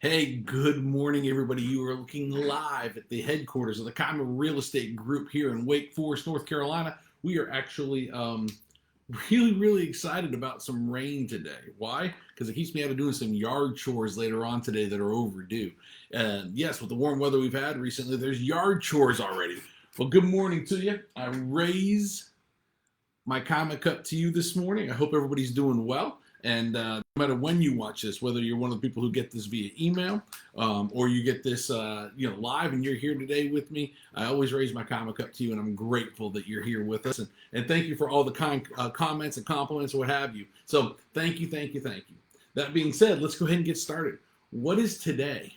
Hey, good morning, everybody. You are looking live at the headquarters of the Kima Real Estate Group here in Wake Forest, North Carolina. We are actually really excited about some rain today. Why? Because it keeps me out of doing some yard chores later on today that are overdue. And yes, with the warm weather we've had recently, there's yard chores already. Well, good morning to you. I raise my Kima cup to you this morning. I hope everybody's doing well. And no matter when you watch this, whether you're one of the people who get this via email or you get this, live and you're here today with me, I always raise my comic up to you, and I'm grateful that you're here with us. And thank you for all the kind comments and compliments, what have you. So thank you. That being said, let's go ahead and get started. What is today?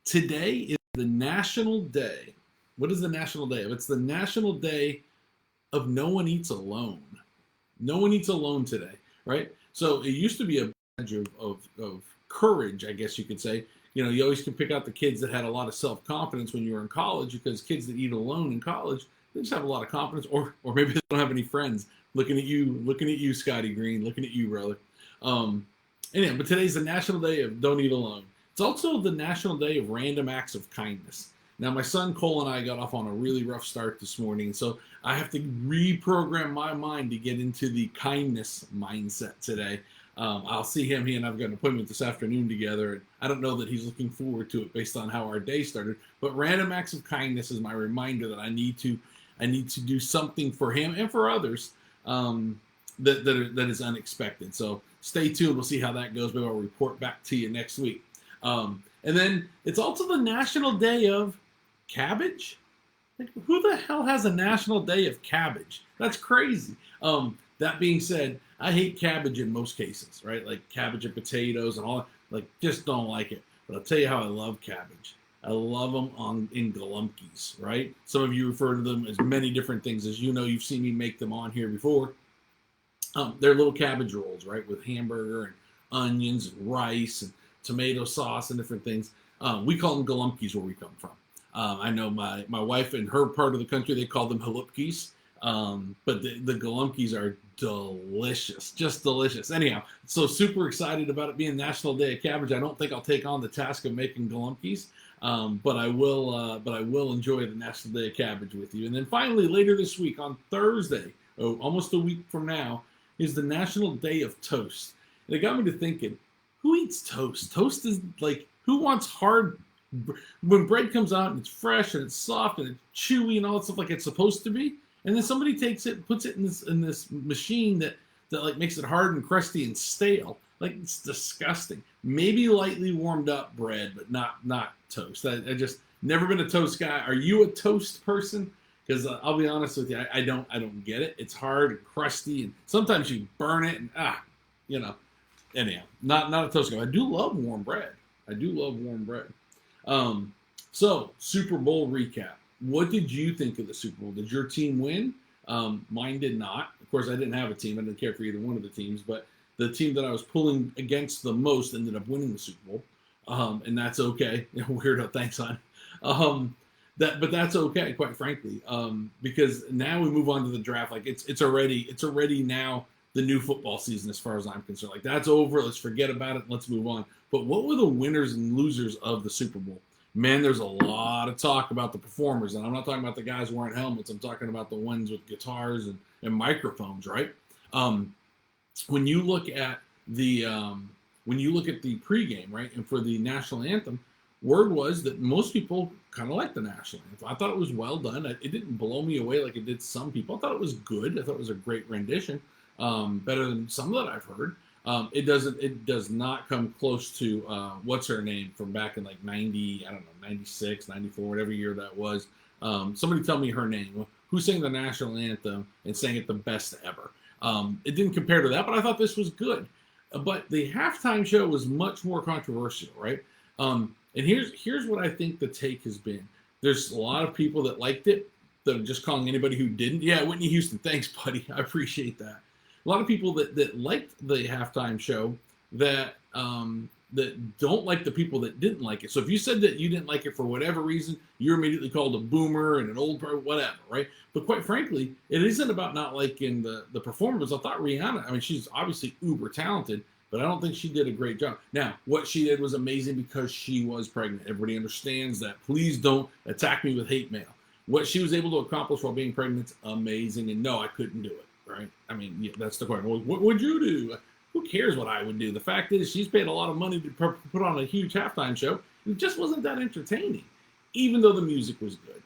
Today is the National Day. What is the National Day of? It's the National Day of No One Eats Alone. No one eats alone today, right? So it used to be a badge of courage, I guess you could say. You know, you always can pick out the kids that had a lot of self-confidence when you were in college, because kids that eat alone in college, they just have a lot of confidence, or maybe they don't have any friends. Looking at you, Scotty Green, looking at you, brother. Anyway, but today's the National Day of Don't Eat Alone. It's also the National Day of Random Acts of Kindness. Now, my son Cole and I got off on a really rough start this morning, so I have to reprogram my mind to get into the kindness mindset today. I'll see him. He and I've got an appointment this afternoon together, and I don't know that he's looking forward to it based on how our day started. But random acts of kindness is my reminder that I need to do something for him and for others that is unexpected. So stay tuned. We'll see how that goes. Maybe I'll report back to you next week. And then it's also the National Day of Cabbage. Like, who the hell has a National Day of Cabbage? That's crazy. That being said, I hate cabbage in most cases, right? Like cabbage and potatoes and all that. Like, just don't like it. But I'll tell you how I love cabbage. I love them in galumpkies, right? Some of you refer to them as many different things. As you know, you've seen me make them on here before. They're little cabbage rolls, right? With hamburger and onions and rice and tomato sauce and different things. We call them galumpkies where we come from. I know my wife in her part of the country, they call them halupkis. But the galumpkies are delicious, just delicious. Anyhow, so super excited about it being National Day of Cabbage. I don't think I'll take on the task of making galumpkies, but I will enjoy the National Day of Cabbage with you. And then finally, later this week on Thursday, almost a week from now, is the National Day of Toast. And it got me to thinking, who eats toast? Toast is like, who wants hard? When bread comes out and it's fresh and it's soft and it's chewy and all that stuff like it's supposed to be, and then somebody takes it, puts it in this machine that like makes it hard and crusty and stale. Like, it's disgusting. Maybe lightly warmed up bread, but not toast. I just never been a toast guy. Are you a toast person? Because I'll be honest with you, I don't get it. It's hard and crusty, and sometimes you burn it, and Anyhow, not a toast guy. I do love warm bread. So Super Bowl recap. What did you think of the Super Bowl? Did your team win? Mine did not. Of course, I didn't have a team. I didn't care for either one of the teams, but the team that I was pulling against the most ended up winning the Super Bowl, and that's okay. Weirdo, thanks, hon. But that's okay, quite frankly, because now we move on to the draft. Like, it's already now the new football season as far as I'm concerned. Like, that's over. Let's forget about it. Let's move on. But what were the winners and losers of the Super Bowl? Man, there's a lot of talk about the performers, and I'm not talking about the guys wearing helmets. I'm talking about the ones with guitars and microphones, right? When you look at the pregame, right, and for the national anthem, word was that most people kind of liked the national anthem. I thought it was well done. It didn't blow me away like it did some people. I thought it was good. I thought it was a great rendition. Better than some that I've heard. It does not come close to what's her name from back in like 90, I don't know, 96, 94, whatever year that was. Somebody tell me her name. Who sang the national anthem and sang it the best ever? It didn't compare to that, but I thought this was good. But the halftime show was much more controversial, right? And here's what I think the take has been. There's a lot of people that liked it, that are just calling anybody who didn't. Yeah, Whitney Houston, thanks, buddy. I appreciate that. A lot of people that liked the halftime show that don't like the people that didn't like it. So if you said that you didn't like it for whatever reason, you're immediately called a boomer and an old person, whatever, right? But quite frankly, it isn't about not liking the performers. I thought Rihanna, I mean, she's obviously uber talented. but I don't think she did a great job. Now, what she did was amazing because she was pregnant. Everybody understands that. Please don't attack me with hate mail. What she was able to accomplish while being pregnant is amazing, and no, I couldn't do it, right? I mean, yeah, that's the question. Well, what would you do? Who cares what I would do? The fact is, she's paid a lot of money to put on a huge halftime show. It just wasn't that entertaining, even though the music was good.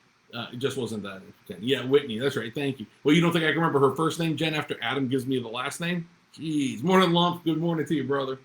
It just wasn't that entertaining. Yeah, Whitney, that's right. Thank you. Well, you don't think I can remember her first name, Jen, after Adam gives me the last name? Jeez. Morning, Lump. Good morning to you, brother.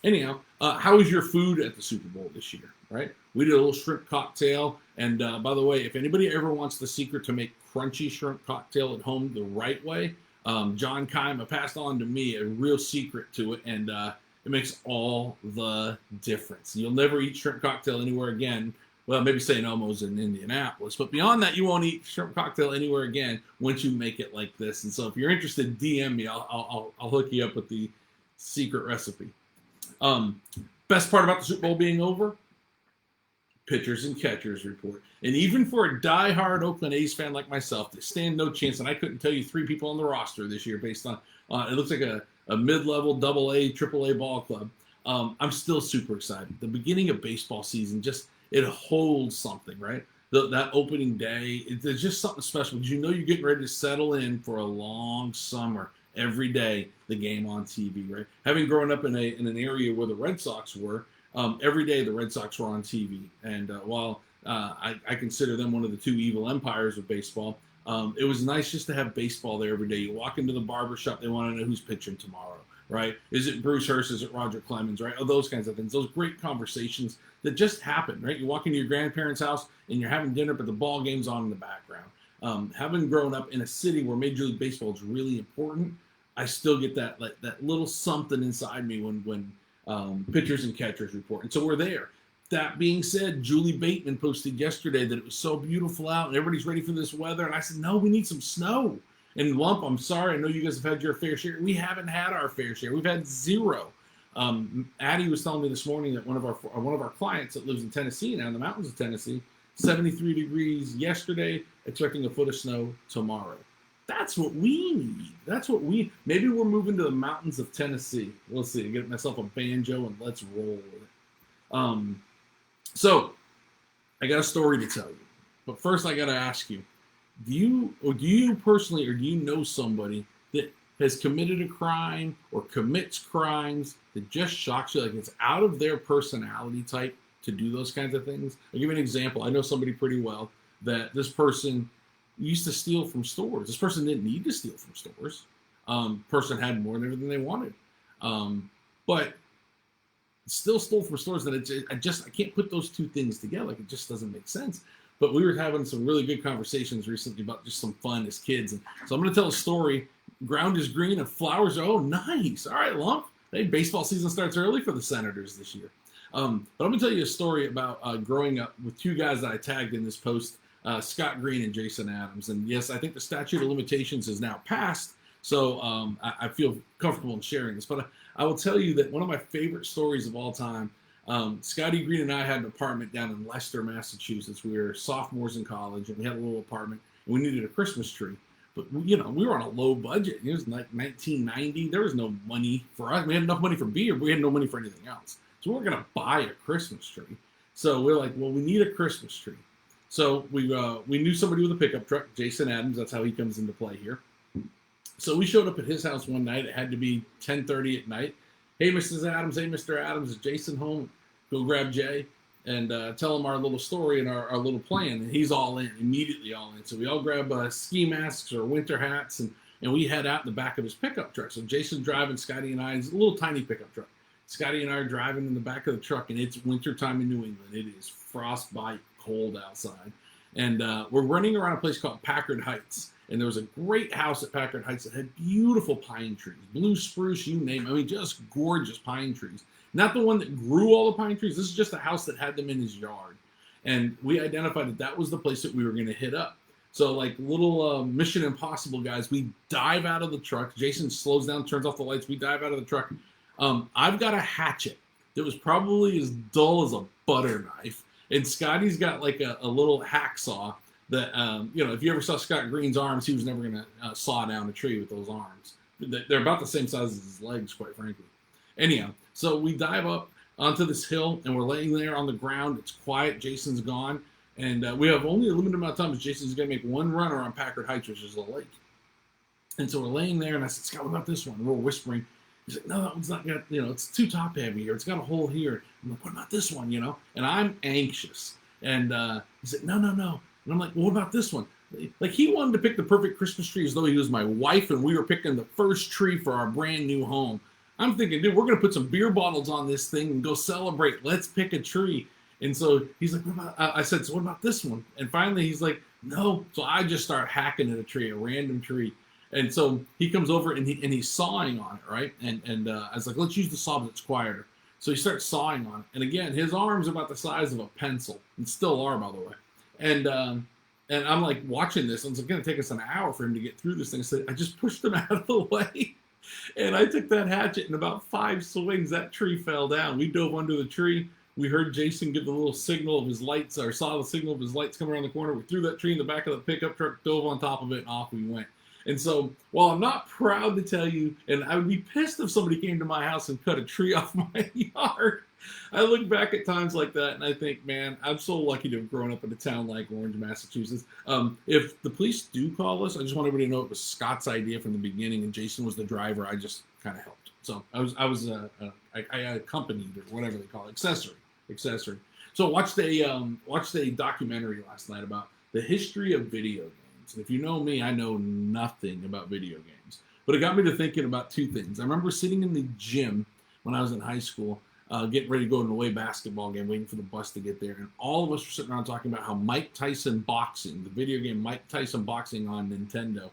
Anyhow, how was your food at the Super Bowl this year, right? We did a little shrimp cocktail. And by the way, if anybody ever wants the secret to make crunchy shrimp cocktail at home the right way, John Kima passed on to me a real secret to it, and it makes all the difference. You'll never eat shrimp cocktail anywhere again. Well, maybe St. Elmo's in Indianapolis, but beyond that, you won't eat shrimp cocktail anywhere again once you make it like this. And so, if you're interested, DM me. I'll hook you up with the secret recipe. Best part about the Super Bowl being over: pitchers and catchers report. And even for a diehard Oakland A's fan like myself, they stand no chance. And I couldn't tell you 3 people on the roster this year based on it looks like a mid-level AA, AAA ball club. I'm still super excited. The beginning of baseball season it holds something, right? That opening day, it's just something special because you're getting ready to settle in for a long summer. Every day, the game on TV, right? Having grown up in an area where the Red Sox were, every day the Red Sox were on TV. And while I consider them one of the 2 evil empires of baseball, it was nice just to have baseball there every day. You walk into the barbershop, they want to know who's pitching tomorrow, right? Is it Bruce Hurst? Is it Roger Clemens, right? Oh, those kinds of things. Those great conversations that just happen, right? You walk into your grandparents' house and you're having dinner, but the ball game's on in the background. Having grown up in a city where Major League Baseball is really important, I still get that little something inside me when pitchers and catchers report. And so we're there. That being said, Julie Bateman posted yesterday that it was so beautiful out and everybody's ready for this weather. And I said, no, we need some snow. And Lump, I'm sorry, I know you guys have had your fair share. We haven't had our fair share. We've had 0. Addie was telling me this morning that one of our clients that lives in Tennessee, now in the mountains of Tennessee, 73 degrees yesterday, expecting a foot of snow tomorrow. That's what we need. Maybe we're moving to the mountains of Tennessee. We'll see. Get myself a banjo and let's roll with it. So I got a story to tell you, but first I got to ask you, do you personally, or do you know somebody that has committed a crime or commits crimes that just shocks you? Like it's out of their personality type to do those kinds of things. I'll give you an example. I know somebody pretty well that this person used to steal from stores. This person didn't need to steal from stores. Person had more than everything they wanted. But still stole from stores. That I can't put those 2 things together. Like it just doesn't make sense. But we were having some really good conversations recently about just some fun as kids. And so I'm going to tell a story. Ground is green and flowers are, oh, nice. All right, Lump. Hey, baseball season starts early for the Senators this year. But I'm going to tell you a story about growing up with 2 guys that I tagged in this post, Scott Green and Jason Adams. And yes, I think the statute of limitations is now passed. So I feel comfortable in sharing this. But I will tell you that one of my favorite stories of all time, Scotty Green and I had an apartment down in Leicester, Massachusetts. We were sophomores in college, and we had a little apartment, and we needed a Christmas tree. But, we were on a low budget. It was like 1990. There was no money for us. We had enough money for beer, but we had no money for anything else. So we weren't going to buy a Christmas tree. So we're like, well, we need a Christmas tree. So we knew somebody with a pickup truck, Jason Adams. That's how he comes into play here. So we showed up at his house one night. It had to be 10:30 at night. Hey, Mrs. Adams. Hey, Mr. Adams. Is Jason home? Go grab Jay and tell him our little story and our little plan. And he's all in, immediately all in. So we all grab ski masks or winter hats, and we head out in the back of his pickup truck. So Jason's driving, Scotty and I, it's a little tiny pickup truck. Scotty and I are driving in the back of the truck, and it's wintertime in New England. It is frostbite cold outside. And we're running around a place called Packard Heights. And there was a great house at Packard Heights that had beautiful pine trees, blue spruce, you name it. I mean, just gorgeous pine trees. Not the one that grew all the pine trees. This is just a house that had them in his yard. And we identified that was the place that we were going to hit up. So like little Mission Impossible guys, we dive out of the truck. Jason slows down, turns off the lights. We dive out of the truck. I've got a hatchet that was probably as dull as a butter knife. And Scotty's got like a little hacksaw that, if you ever saw Scott Green's arms, he was never going to saw down a tree with those arms. they're about the same size as his legs, quite frankly. Anyhow, so we dive up onto this hill, and we're laying there on the ground. It's quiet. Jason's gone, and we have only a limited amount of time. Because Jason's going to make one run around Packard Heights, which is a lake. And so we're laying there, and I said, Scott, what about this one? And we're whispering. He's like, no, that one's not got, it's too top heavy, or it's got a hole here. I'm like, what about this one, And I'm anxious. And he said, no. And I'm like, well, what about this one? Like, he wanted to pick the perfect Christmas tree as though he was my wife, and we were picking the first tree for our brand new home. I'm thinking, dude, we're going to put some beer bottles on this thing and go celebrate. Let's pick a tree. And so he's like, what about, I said, so what about this one? And finally he's like, no. So I just start hacking at a tree, a random tree. And so he comes over and he's sawing on it, right? And I was like, let's use the saw that's quieter. So he starts sawing on it. And again, his arm's about the size of a pencil. And still are, by the way. And I'm like watching this. And it's going to take us an hour for him to get through this thing. So I just pushed him out of the way. And I took that hatchet, and about 5 swings, that tree fell down. We dove under the tree. We heard Jason give the little signal of his lights, or saw the signal of his lights coming around the corner. We threw that tree in the back of the pickup truck, dove on top of it, and off we went. And so, while I'm not proud to tell you, and I would be pissed if somebody came to my house and cut a tree off my yard, I look back at times like that and I think, man, I'm so lucky to have grown up in a town like Orange, Massachusetts. If the police do call us, I just want everybody to know it was Scott's idea from the beginning, and Jason was the driver. I just kind of helped. So I accompanied, or whatever they call it, accessory. So I watched a documentary last night about the history of video games. And if you know me, I know nothing about video games. But it got me to thinking about 2 things. I remember sitting in the gym when I was in high school, getting ready to go to an away basketball game, waiting for the bus to get there. And all of us were sitting around talking about how Mike Tyson Boxing, the video game Mike Tyson Boxing on Nintendo,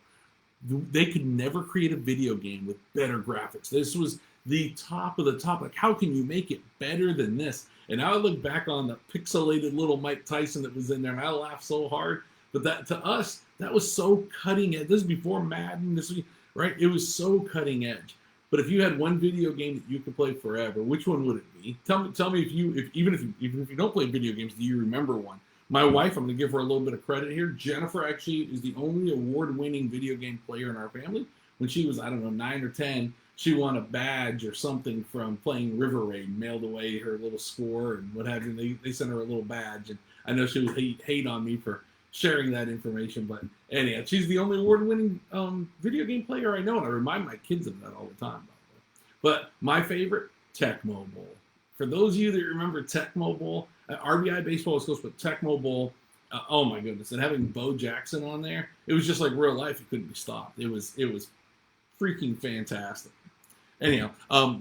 they could never create a video game with better graphics. This was the top of the top. Like, how can you make it better than this? And I look back on the pixelated little Mike Tyson that was in there, and I laughed so hard. But that, to us, that was so cutting edge. This is before Madden. Right? It was so cutting edge. But if you had one video game that you could play forever, which one would it be? Tell me even if you don't play video games, do you remember one? My wife, I'm going to give her a little bit of credit here. Jennifer actually is the only award-winning video game player in our family. When she was, 9 or 10, she won a badge or something from playing River Raid, mailed away her little score and what have you. They sent her a little badge, and I know she would hate on me for sharing that information, but anyhow, she's the only award-winning video game player I know, and I remind my kids of that all the time, by the way. But my favorite, Tecmo Bowl. For those of you that remember Tecmo Bowl, RBI Baseball was close, but Tecmo Bowl, oh my goodness, and having Bo Jackson on there, it was just like real life. It couldn't be stopped. It was freaking fantastic. Anyhow,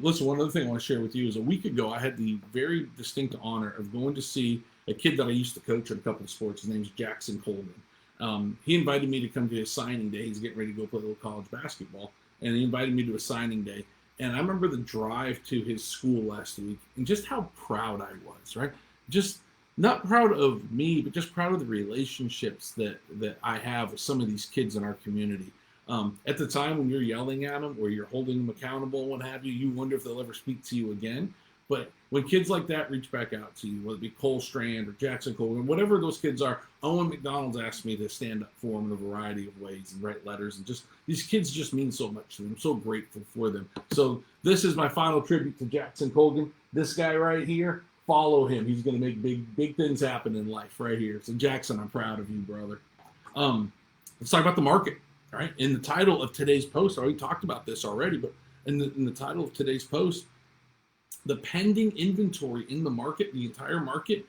listen, one other thing I want to share with you is a week ago, I had the very distinct honor of going to see a kid that I used to coach at a couple of sports. His name's Jackson Colgan. He invited me to come to his signing day. He's getting ready to go play a little college basketball, and he invited me to a signing day. And I remember the drive to his school last week and just how proud I was, right? Just not proud of me, but just proud of the relationships that I have with some of these kids in our community. At the time when you're yelling at them or you're holding them accountable and what have you, you wonder if they'll ever speak to you again. But when kids like that reach back out to you, whether it be Cole Strand or Jackson Colgan, whatever those kids are, Owen McDonald's asked me to stand up for them in a variety of ways and write letters. And just these kids just mean so much to them. I'm so grateful for them. So this is my final tribute to Jackson Colgan. This guy right here, follow him. He's going to make big things happen in life right here. So Jackson, I'm proud of you, brother. Let's talk about the market. All right. In the title of today's post, I already talked about this already, but in the title of today's post, the pending inventory in the market, the entire market,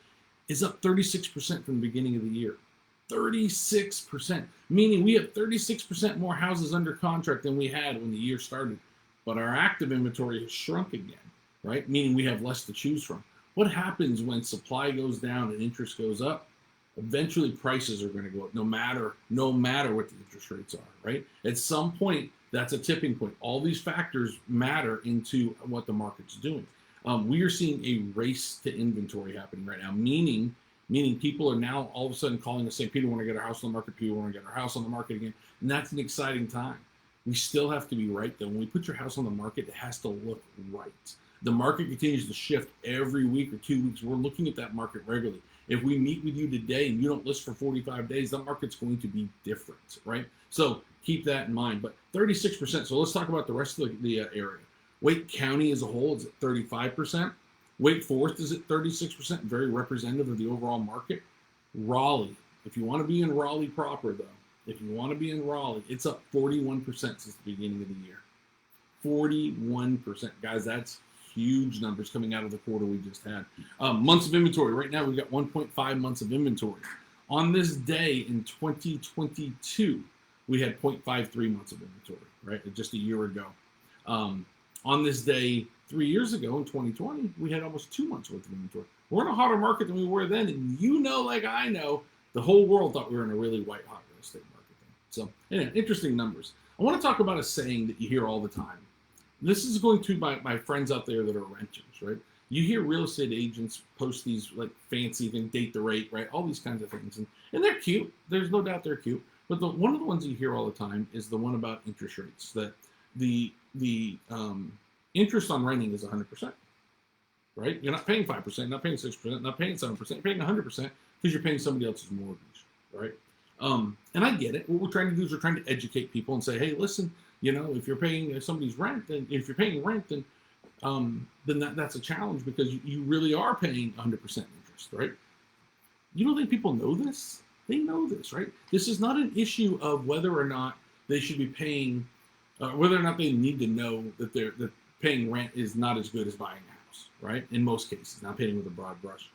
is up 36% from the beginning of the year. 36%, meaning we have 36% more houses under contract than we had when the year started. But our active inventory has shrunk again, right? Meaning we have less to choose from. What happens when supply goes down and interest goes up? Eventually prices are going to go up no matter what the interest rates are, right? At some point, that's a tipping point. All these factors matter into what the market's doing. We are seeing a race to inventory happening right now, meaning people are now all of a sudden calling us saying, people want to get our house on the market, people want to get our house on the market again. And that's an exciting time. We still have to be right, though. When we put your house on the market, it has to look right. The market continues to shift every week or 2 weeks. We're looking at that market regularly. If we meet with you today and you don't list for 45 days, the market's going to be different, right? So keep that in mind. But 36%. So let's talk about the rest of the area. Wake County as a whole is at 35%. Wake Forest is at 36%, very representative of the overall market. Raleigh, if you want to be in Raleigh proper, though, if you want to be in Raleigh, it's up 41% since the beginning of the year. 41%. Guys, that's huge numbers coming out of the quarter we just had. Months of inventory. Right now, we've got 1.5 months of inventory. On this day in 2022, we had 0.53 months of inventory, right? Just a year ago. On this day 3 years ago in 2020, we had almost 2 months worth of inventory. We're in a hotter market than we were then, and you know, like I know, the whole world thought we were in a really white hot real estate market then. So, anyway, interesting numbers. I want to talk about a saying that you hear all the time. This is going to my friends out there that are renters, right? You hear real estate agents post these like fancy things, date the rate, right? All these kinds of things, and they're cute. There's no doubt they're cute. But one of the ones you hear all the time is the one about interest rates. That the interest on renting is 100%, right? You're not paying 5%, not paying 6%, not paying 7%. You're paying 100% because you're paying somebody else's mortgage, right? And I get it. What we're trying to do is we're trying to educate people and say, hey, listen, you know, if you're paying somebody's rent, then if you're paying rent, then that's a challenge because you really are paying 100% interest, right? You don't think people know this? They know this, right? This is not an issue of whether or not they should be paying, whether or not they need to know that paying rent is not as good as buying a house, right? In most cases, not painting with a broad brush.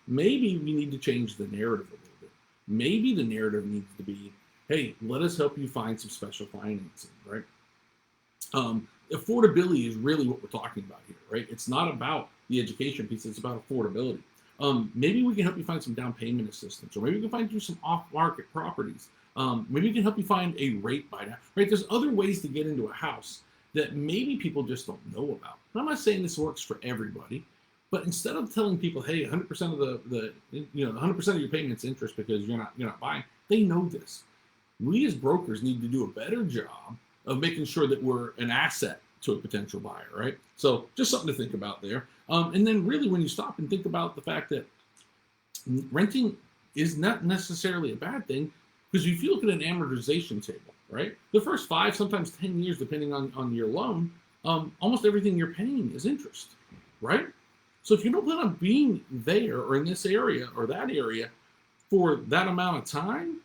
Maybe we need to change the narrative a little bit. Maybe the narrative needs to be, hey, let us help you find some special financing, right? Affordability is really what we're talking about here, right? It's not about the education piece, it's about affordability. Maybe we can help you find some down payment assistance, or maybe we can find you some off-market properties. Maybe we can help you find a rate buy down, right? There's other ways to get into a house that maybe people just don't know about. And I'm not saying this works for everybody, but instead of telling people, hey, 100% of the 100% of your payment's interest because you're not buying, they know this. We as brokers need to do a better job of making sure that we're an asset to a potential buyer, right? So just something to think about there. And then really when you stop and think about the fact that renting is not necessarily a bad thing, because if you look at an amortization table, right? The first 5, sometimes 10 years, depending on your loan, almost everything you're paying is interest, right? So if you don't plan on being there or in this area or that area for that amount of time,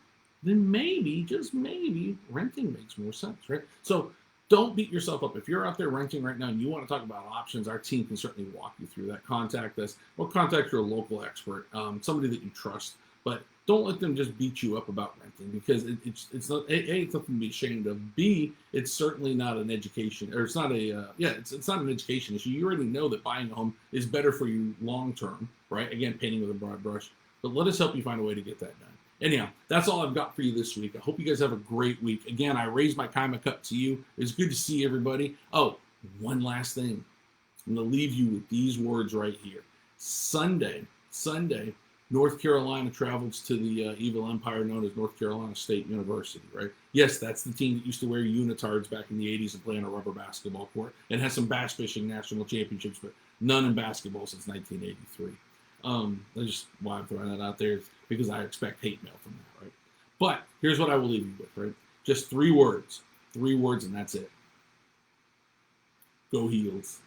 then maybe, just maybe, renting makes more sense, right? So don't beat yourself up. If you're out there renting right now and you want to talk about options, our team can certainly walk you through that. Contact us or contact your local expert, somebody that you trust. But don't let them just beat you up about renting, because it's not it's nothing to be ashamed of. B, it's certainly not an education, or it's not it's not an education issue. You already know that buying a home is better for you long term, right? Again, painting with a broad brush. But let us help you find a way to get that done. Anyhow, that's all I've got for you this week. I hope you guys have a great week. Again, I raise my Kima cup to you. It's good to see everybody. Oh, one last thing. I'm going to leave you with these words right here. Sunday, North Carolina travels to the evil empire known as North Carolina State University, right? Yes, that's the team that used to wear unitards back in the 80s and play on a rubber basketball court and has some bass fishing national championships, but none in basketball since 1983. That's just why I'm throwing that out there, because I expect hate mail from that, right? But here's what I will leave you with, right? Just 3 words, and that's it. Go Heels.